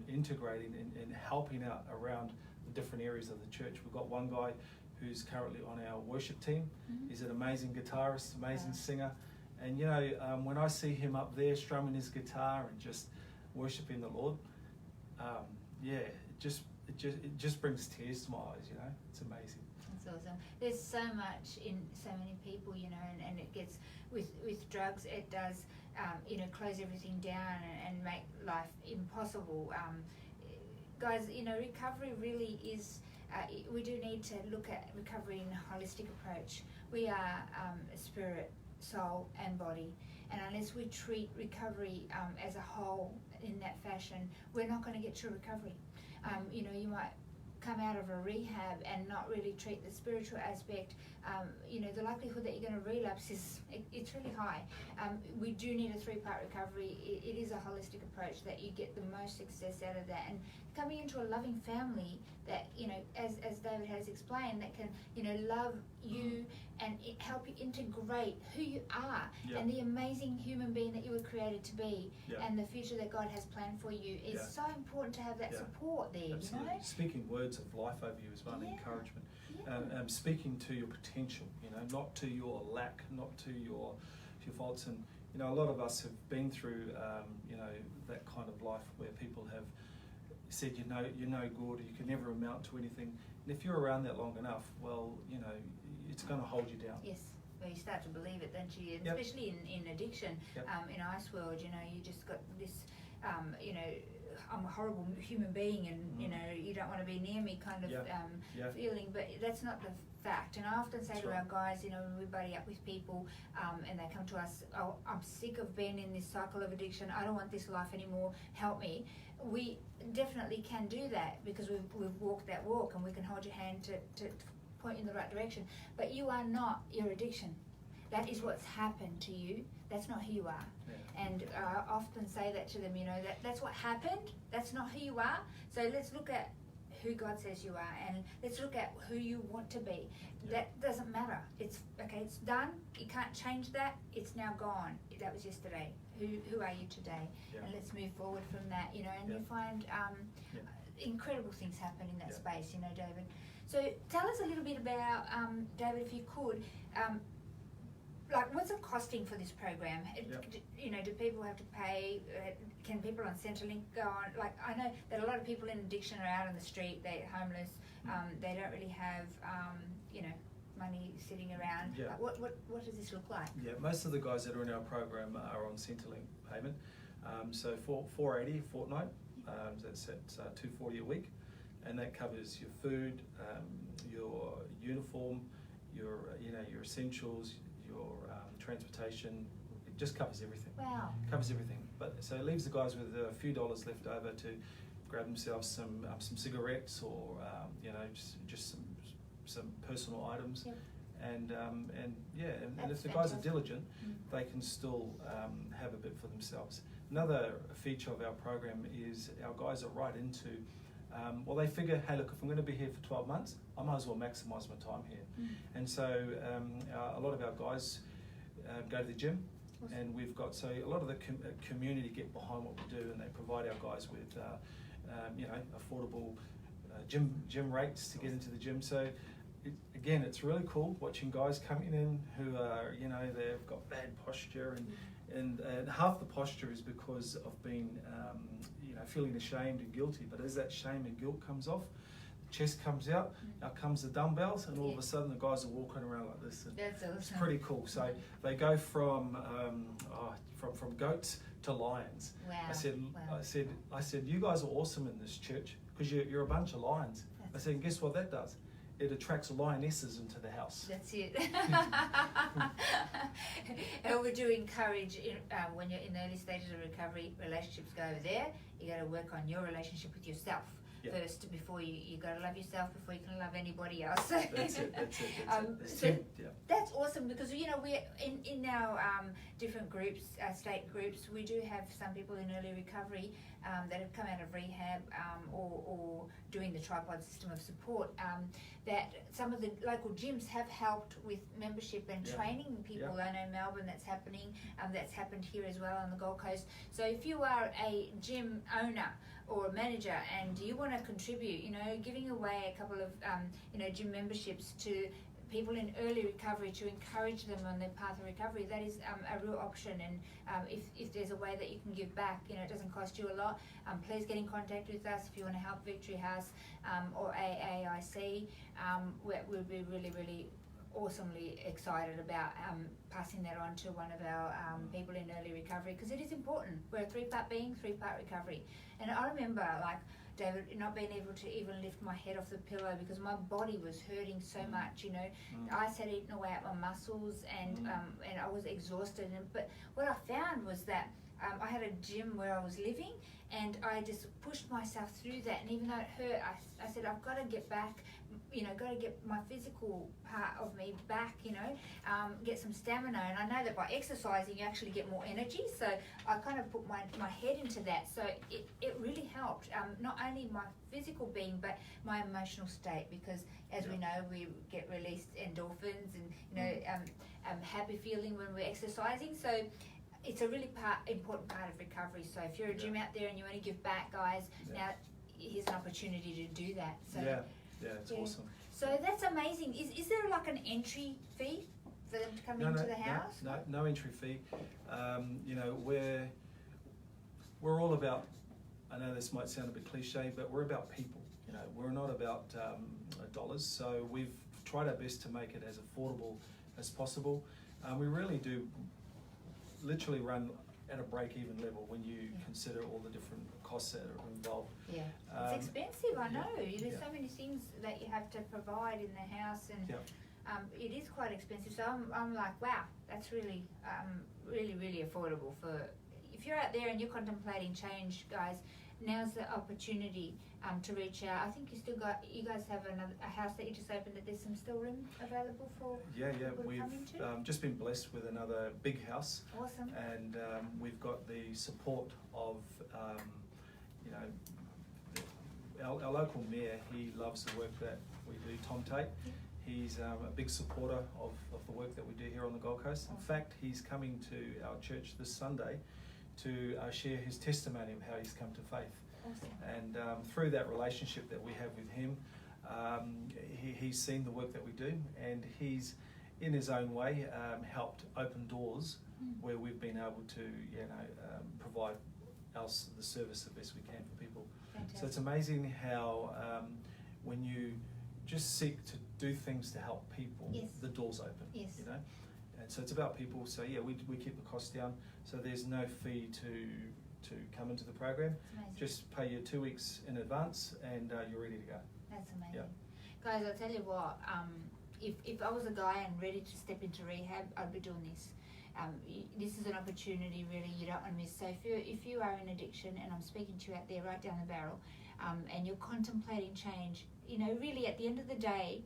integrating and helping out around the different areas of the church. We've got one guy who's currently on our worship team. He's an amazing guitarist, amazing singer. And you know, when I see him up there strumming his guitar and just worshiping the Lord, it just brings tears to my eyes, you know. It's amazing. That's awesome. There's so much in so many people, you know, and it gets, with drugs, it does, you know, close everything down and make life impossible. Guys, you know, recovery really is, we do need to look at recovery in a holistic approach. We are spirit, soul and body, and unless we treat recovery as a whole in that fashion, we're not going to get true recovery. You know, you might come out of a rehab and not really treat the spiritual aspect. You know, the likelihood that you're going to relapse it's really high. We do need a 3-part recovery. It is a holistic approach that you get the most success out of that, and coming into a loving family that, you know, as David has explained, that can, you know, love you and help you integrate who you are and the amazing human being that you were created to be, and the future that God has planned for you is so important to have that support there. Absolutely. You know? Speaking words of life over you as well, encouragement. Speaking to your potential, you know, not to your lack, not to your faults. And you know, a lot of us have been through you know, that kind of life where people have said, you know, you're no good, or you can never amount to anything. And if you're around that long enough, well, you know, it's going to hold you down. Yes. Well, you start to believe it, don't you? And especially in addiction, in Ice World, you know, you just got this, you know, I'm a horrible human being, and you know, you don't want to be near me kind of feeling. But that's not the fact. And I often say to our guys, you know, when we buddy up with people and they come to us, oh, I'm sick of being in this cycle of addiction, I don't want this life anymore, help me. We definitely can do that, because we've walked that walk, and we can hold your hand to point you in the right direction. But you are not your addiction. That is what's happened to you. That's not who you are. And I often say that to them, you know, that's what happened. That's not who you are. So let's look at who God says you are, and let's look at who you want to be. That doesn't matter. It's okay. It's done. You can't change that. It's now gone. That was yesterday. Who are you today? And let's move forward from that. You know, and you find incredible things happen in that space. You know, David. So tell us a little bit about David, if you could. Like, what's it costing for this program? You know, do people have to pay? Can people on Centrelink go on? Like, I know that a lot of people in addiction are out on the street. They're homeless. They don't really have, you know, money sitting around. Like, what does this look like? Most of the guys that are in our program are on Centrelink payment. So $480 a fortnight. That's at $240 a week, and that covers your food, your uniform, your your essentials, your transportation. It just covers everything. Wow. Covers everything. But so it leaves the guys with a few dollars left over to grab themselves some cigarettes or just some personal items. Yep. And if the That's guys are fantastic. diligent, they can still have a bit for themselves. Another feature of our program is our guys are right into, they figure, hey, look, if I'm going to be here for 12 months, I might as well maximise my time here. And so a lot of our guys go to the gym. Awesome. And we've got, so a lot of the community get behind what we do, and they provide our guys with, affordable gym rates to get into the gym. So again, it's really cool watching guys coming in who are, they've got bad posture, and half the posture is because of being, feeling ashamed and guilty. But as that shame and guilt comes off, the chest comes out, out comes the dumbbells, and all of a sudden the guys are walking around like this. And That's awesome. it's pretty cool. So they go from goats to lions. Wow. I said, you guys are awesome in this church because you're a bunch of lions. I said, and guess what that does? It attracts lionesses into the house. That's it. And we do encourage, when you're in the early stages of recovery, relationships go over there. You got to work on your relationship with yourself first before you got to love yourself before you can love anybody else. That's it. That's awesome because we're in our different groups, state groups. We do have some people in early recovery that have come out of rehab or doing the tripod system of support. That some of the local gyms have helped with membership and training people. I know Melbourne, that's happening. That's happened here as well on the Gold Coast. So if you are a gym owner or a manager and you want to contribute, giving away a couple of gym memberships to people in early recovery to encourage them on their path of recovery, that is a real option. And if there's a way that you can give back, it doesn't cost you a lot, please get in contact with us if you want to help Victory House or AAIC. We'll be really, really awesomely excited about passing that on to one of our people in early recovery, because it is important. We're a three-part being, three-part recovery. And I remember, David, not being able to even lift my head off the pillow because my body was hurting so much, I had eaten away at my muscles and I was exhausted. But what I found was that I had a gym where I was living, and I just pushed myself through that. And even though it hurt, I said, I've got to get back, got to get my physical part of me back, get some stamina. And I know that by exercising, you actually get more energy. So I kind of put my head into that. So it really helped, not only my physical being, but my emotional state, because as we know, we get released endorphins and happy feeling when we're exercising. So it's a really important part of recovery. So if you're a gym out there and you want to give back, guys, now here's an opportunity to do that. So it's awesome. So that's amazing. Is there an entry fee for them to come into the house? No entry fee. We're all about, I know this might sound a bit cliche, but we're about people. We're not about dollars. So we've tried our best to make it as affordable as possible. We really do literally run at a break-even level when you consider all the different costs that are involved. Yeah, it's expensive, I know. There's so many things that you have to provide in the house, and it is quite expensive. So I'm like, wow, that's really, really, really affordable. For if you're out there and you're contemplating change, guys, now's the opportunity to reach out. I think you guys have a house that you just opened, that there's some still room available for people to come into? Just been blessed with another big house. Awesome. And we've got the support of our local mayor. He loves the work that we do, Tom Tate. He's a big supporter of the work that we do here on the Gold Coast. In fact, he's coming to our church this Sunday to share his testimony of how he's come to faith. Awesome. And through that relationship that we have with him, he's seen the work that we do, and he's, in his own way, helped open doors where we've been able to, provide the service the best we can for people. Fantastic. So it's amazing how when you just seek to do things to help people, the doors open. Yes. And so it's about people. So we keep the costs down. So there's no fee to come into the program. Just pay your 2 weeks in advance, and you're ready to go. That's amazing. Guys, I'll tell you what, if I was a guy and ready to step into rehab, I'd be doing this. This is an opportunity really you don't want to miss. So if you are in addiction, and I'm speaking to you out there right down the barrel, and you're contemplating change, really at the end of the day,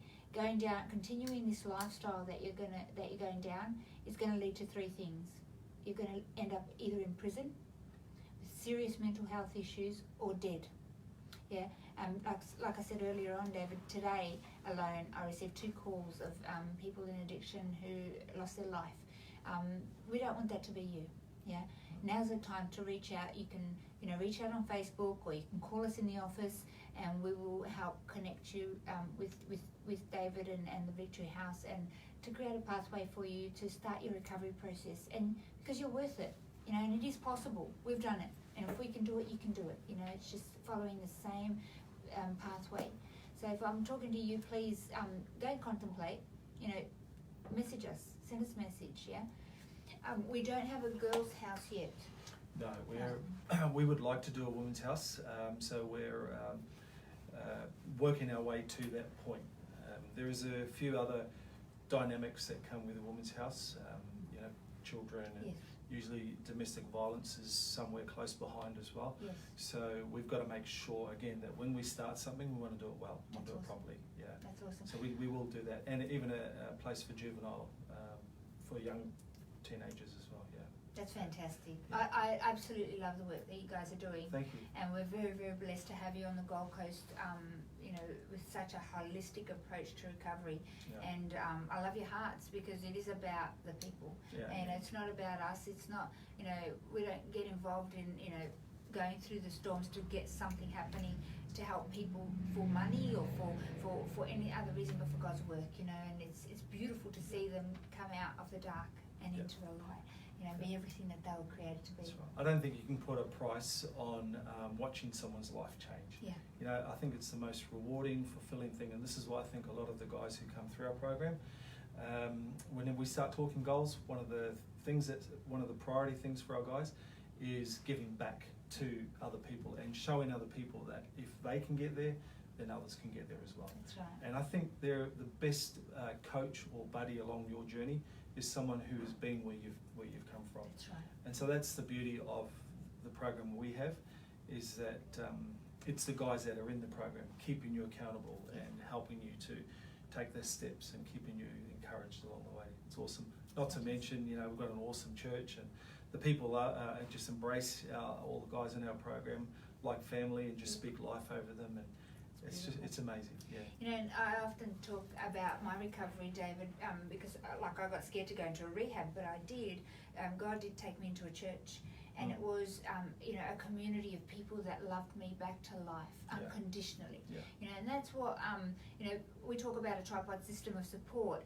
continuing this lifestyle that you're going down is going to lead to three things. You're going to end up either in prison with serious mental health issues or dead. Yeah, like I said earlier on, David, today alone I received 2 calls of people in addiction who lost their life. We don't want that to be you. Yeah, now's the time to reach out. You can, reach out on Facebook, or you can call us in the office, and we will help connect you with David and the Victory House, and to create a pathway for you to start your recovery process. And because you're worth it, and it is possible. We've done it, and if we can do it, you can do it. It's just following the same pathway. So if I'm talking to you, please don't contemplate. Message us, send us a message. Yeah. We don't have a girls' house yet. No, we would like to do a women's house, so we're working our way to that point. There is a few other dynamics that come with a women's house, children, and yes. Usually domestic violence is somewhere close behind as well. Yes. So we've got to make sure, again, that when we start something, we want to do it well, we want to do it properly. Yeah. That's awesome. So we will do that, and even a place for juvenile, for young teenagers as well. Yeah. That's fantastic. Yeah. I absolutely love the work that you guys are doing. Thank you. And we're very, very blessed to have you on the Gold Coast, with such a holistic approach to recovery. Yeah. And I love your hearts, because it is about the people. Yeah. And it's not about us. It's not, we don't get involved in, going through the storms to get something happening to help people for money or for any other reason but for God's work, and it's beautiful to see them come out of the dark and Yep. into the light, be everything that they were created to be. That's right. I don't think you can put a price on watching someone's life change. Yeah. I think it's the most rewarding, fulfilling thing, and this is why I think a lot of the guys who come through our program, when we start talking goals, one of the priority things for our guys is giving back to other people and showing other people that if they can get there, then others can get there as well. That's right. And I think they're the best coach or buddy along your journey is someone who has been where you've come from. That's right. And so that's the beauty of the program we have, is that it's the guys that are in the program keeping you accountable and helping you to take the steps and keeping you encouraged along the way. It's awesome. Not to mention, we've got an awesome church, and the people just embrace all the guys in our program like family and just speak life over them, and it's amazing. Yeah. And I often talk about my recovery, David, because I got scared to go into a rehab, but I did. God did take me into a church, and it was a community of people that loved me back to life unconditionally. Yeah. And that's what we talk about, a tripod system of support.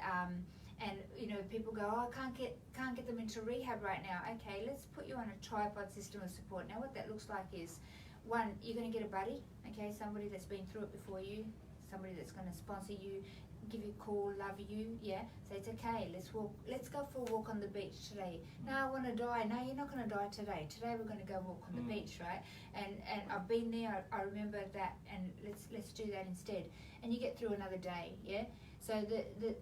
And people go, oh, I can't get them into rehab right now. Okay, let's put you on a tripod system of support. Now what that looks like is, one, you're going to get a buddy, okay, somebody that's been through it before you, somebody that's going to sponsor you, give you a call, love you, yeah. So it's okay, let's go for a walk on the beach today. No, I want to die. No, you're not going to die today. Today we're going to go walk on the beach, right? And I've been there, I remember that, and let's do that instead. And you get through another day, yeah. So the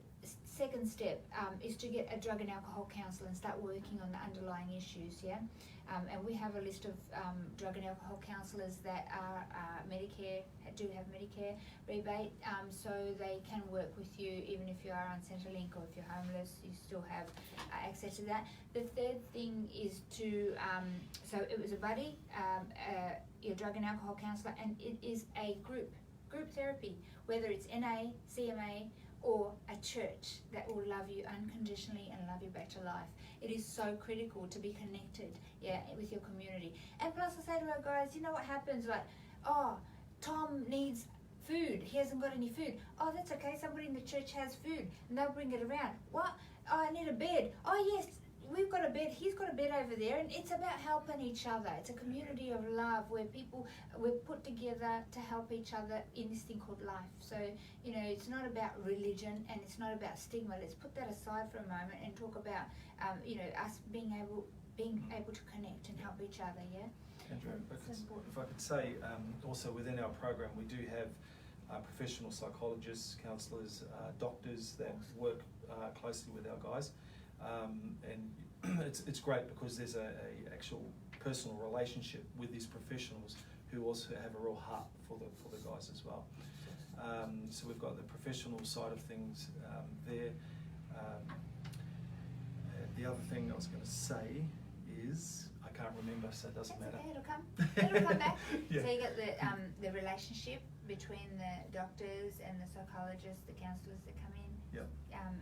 second step is to get a drug and alcohol counsellor and start working on the underlying issues, yeah. And we have a list of drug and alcohol counsellors that are do have Medicare rebate, so they can work with you even if you are on Centrelink, or if you're homeless, you still have access to that. The third thing is to, so it was a buddy, your drug and alcohol counsellor, and it is a group therapy, whether it's NA, CMA, or a church that will love you unconditionally and love you back to life. It is so critical to be connected, with your community. And plus, I say to our guys, you know what happens? Like, oh, Tom needs food. He hasn't got any food. Oh, that's okay. Somebody in the church has food, and they'll bring it around. What? Oh, I need a bed. Oh, yes. We've got a bed, he's got a bed over there, and it's about helping each other. It's a community of love where we're put together to help each other in this thing called life. So, it's not about religion and it's not about stigma. Let's put that aside for a moment and talk about, us being able to connect and help each other, yeah? Andrew, if I could say, also within our program, we do have professional psychologists, counsellors, doctors that work closely with our guys. And it's great because there's a actual personal relationship with these professionals who who also have a real heart for the guys as well. So we've got the professional side of things there. The other thing I was going to say is, I can't remember, so it doesn't matter. Okay, it'll come back. Yeah. So you got the relationship between the doctors and the psychologists, the counsellors that come in, Yep.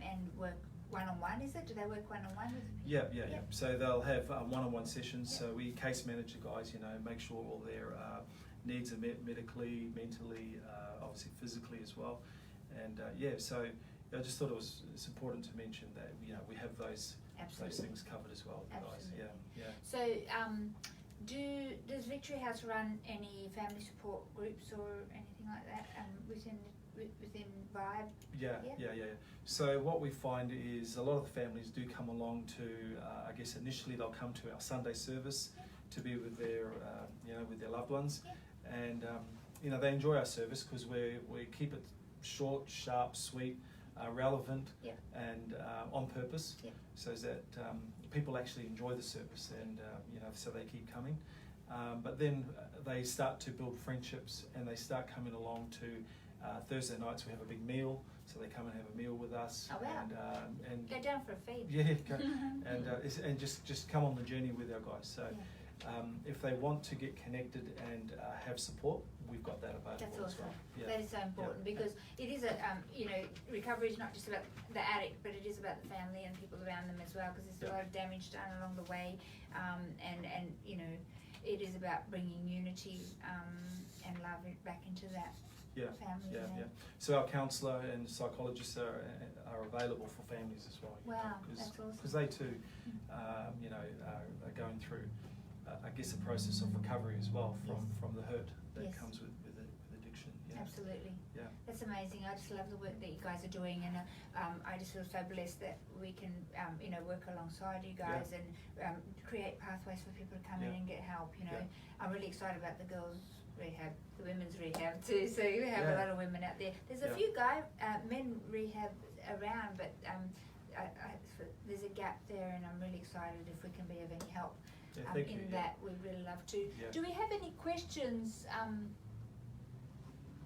And work one-on-one, is it? Do they work one-on-one with people? Yeah. So they'll have one-on-one sessions. Yep. So we case manage the guys, make sure all their needs are met medically, mentally, obviously physically as well. And so I just thought it's important to mention that we have those things covered as well, guys. Yeah. So does Victory House run any family support groups or anything like that within Vibe? Yeah. So what we find is a lot of the families do come along to, I guess initially they'll come to our Sunday service to be with their, with their loved ones, and they enjoy our service because we keep it short, sharp, sweet, relevant, and on purpose, so that people actually enjoy the service, and so they keep coming. But then they start to build friendships, and they start coming along to Thursday nights. We have a big meal, so they come and have a meal with us. Oh wow! And go down for a feed. Yeah, and just come on the journey with our guys. So if they want to get connected and have support, we've got that available. That's awesome. As well. Yeah. That is so important because it is recovery is not just about the addict, but it is about the family and people around them as well. Because there's a lot of damage done along the way, and it is about bringing unity and love back into that. Family. Yeah. So our counsellor and psychologists are available for families as well. Wow, that's awesome. Because they too, are going through, I guess, a process of recovery as well from the hurt that comes with addiction. Yeah. Absolutely. Yeah. That's amazing. I just love the work that you guys are doing, and I just feel so blessed that we can, work alongside you guys and create pathways for people to come in and get help. I'm really excited about the girls' rehab, the women's rehab too. So you have a lot of women out there. There's a few men rehab around, but there's a gap there, and I'm really excited if we can be of any help in that. We'd really love to. Yeah. Do we have any questions?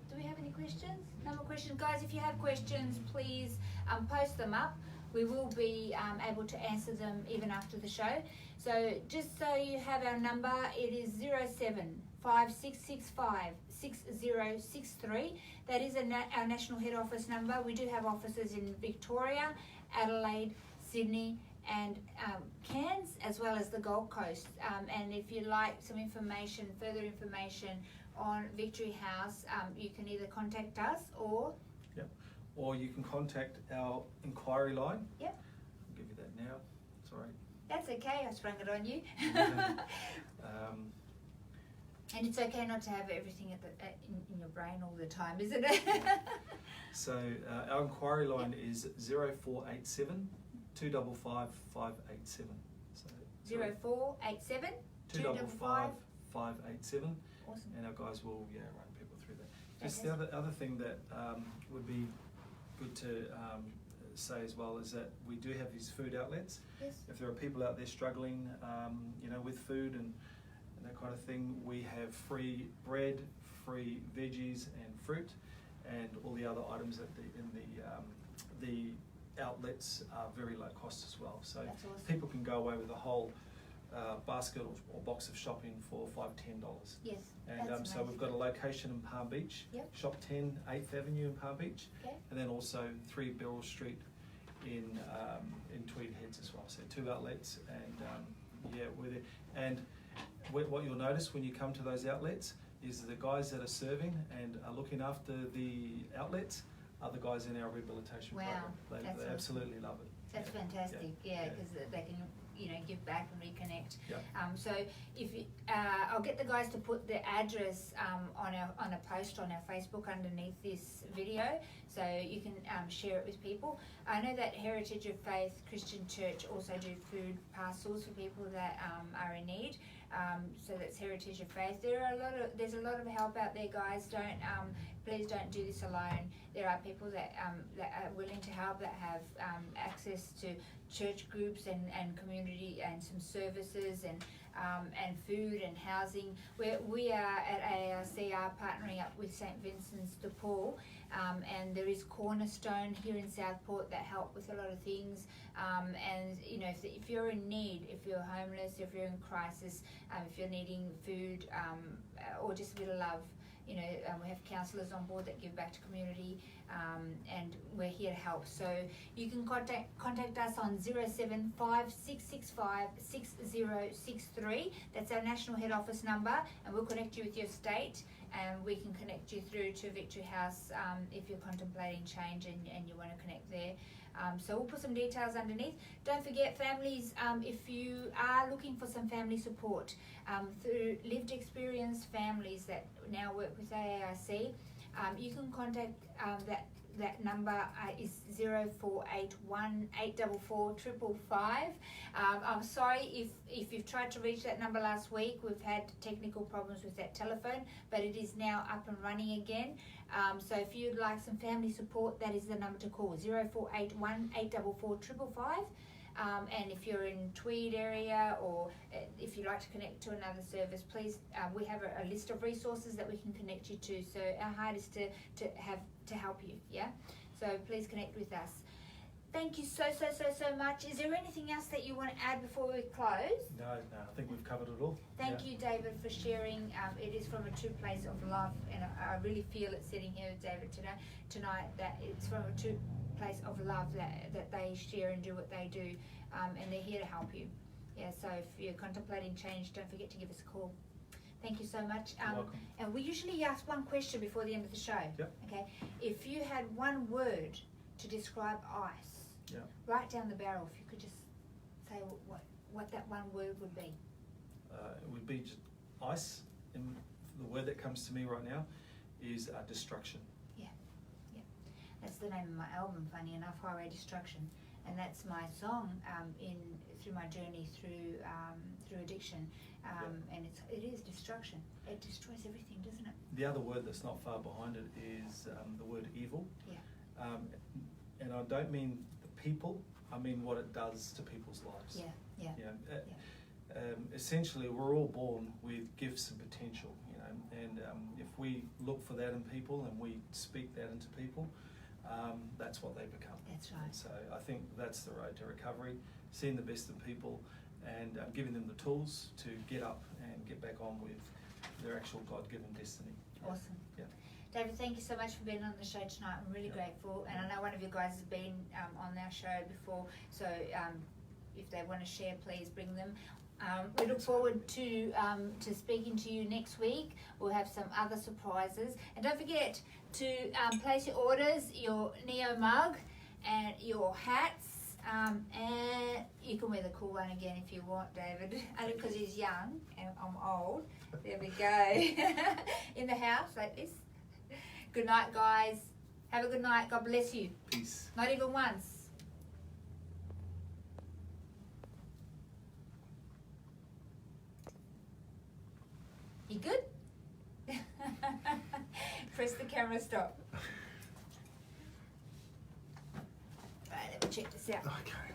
Do we have any questions? No more questions, guys. If you have questions, please post them up. We will be able to answer them even after the show. So just so you have our number, it is 0756656063. That is our national head office number. We do have offices in Victoria, Adelaide, Sydney, and Cairns, as well as the Gold Coast. And if you'd like some information, further information on Victory House, you can either contact us or you can contact our inquiry line. Yep. I'll give you that now. Sorry. That's okay. I sprung it on you. And it's okay not to have everything in your brain all the time, isn't it? So our inquiry line is 0487 255 587. So 0487 255 587. Awesome. And our guys will run people through that. Just Okay. the other thing that would be good to say as well is that we do have these food outlets. Yes. If there are people out there struggling, with food and that kind of thing, we have free bread, free veggies and fruit, and all the other items in the outlets are very low cost as well. So That's awesome. people can go away with a whole basket or box of shopping for $5-10. Yes. And that's so we've got a location in Palm Beach, Yep. Shop 10, 8th Avenue in Palm Beach, Okay. and then also 3 Beryl Street in Tweed Heads as well. So 2 outlets, and we're there. And what you'll notice when you come to those outlets is the guys that are serving and are looking after the outlets are the guys in our rehabilitation program. They awesome. Absolutely love it. That's fantastic. Because they can give back and reconnect. So if I'll get the guys to put the address on a post on our Facebook underneath this video, so you can share it with people. I know that Heritage of Faith Christian Church also do food parcels for people that are in need. So that's Heritage of Faith. There's a lot of help out there, guys. Don't please don't do this alone. There are people that are willing to help, that have access to church groups and community and some services and food and housing. We are at ARC are partnering up with St. Vincent's de Paul, and there is Cornerstone here in Southport that help with a lot of things. And you know, if you're in need, if you're homeless, if you're in crisis, if you're needing food or just a bit of love, you know, we have counsellors on board that give back to community, and we're here to help. So you can contact us on 075-665-6063. That's our national head office number, and we'll connect you with your state, and we can connect you through to Victory House if you're contemplating change and you want to connect there. So we'll put some details underneath. Don't forget, families, if you are looking for some family support through lived experience families that now work with AARC, you can contact that number is 0481 844 555. I'm sorry if you've tried to reach that number last week. We've had technical problems with that telephone, but it is now up and running again. So if you'd like some family support, that is the number to call, 0481 844 555. And if you're in Tweed area, or if you'd like to connect to another service, please, we have a list of resources that we can connect you to. So our heart is to help you, yeah? So please connect with us. Thank you so much. Is there anything else that you want to add before we close? No, I think we've covered it all. Thank you, David, for sharing. It is from a true place of love, and I really feel it sitting here with David tonight that it's from a true place of love that they share and do what they do, and they're here to help you. Yeah, so if you're contemplating change, don't forget to give us a call. Thank you so much. You're welcome. And we usually ask one question before the end of the show. Yep. Okay. If you had one word to describe ice, yeah, right down the barrel, if you could just say what that one word would be. It would be just ice, and the word that comes to me right now is destruction. Yeah. That's the name of my album, funny enough, Highway Destruction, and that's my song through my journey through addiction, and it is destruction. It destroys everything, doesn't it? The other word that's not far behind it is the word evil. Yeah. And I don't mean the people, I mean what it does to people's lives. Yeah. Essentially, we're all born with gifts and potential, you know, and if we look for that in people and we speak that into people, that's what they become. That's right. And so I think that's the road to recovery, seeing the best in people and giving them the tools to get up and get back on with their actual God-given destiny. Awesome. Yeah. David, thank you so much for being on the show tonight. I'm really grateful, and I know one of you guys has been on our show before, so if they want to share, please bring them. We look forward to speaking to you next week. We'll have some other surprises, and don't forget to place your orders, your Neo mug and your hats, and you can wear the cool one again if you want, David, only because he's young and I'm old. There we go. In the house like this. Good night, guys. Have a good night. God bless you. Peace. Not even once. You good? Press the camera stop. Right, let me check this out. Okay.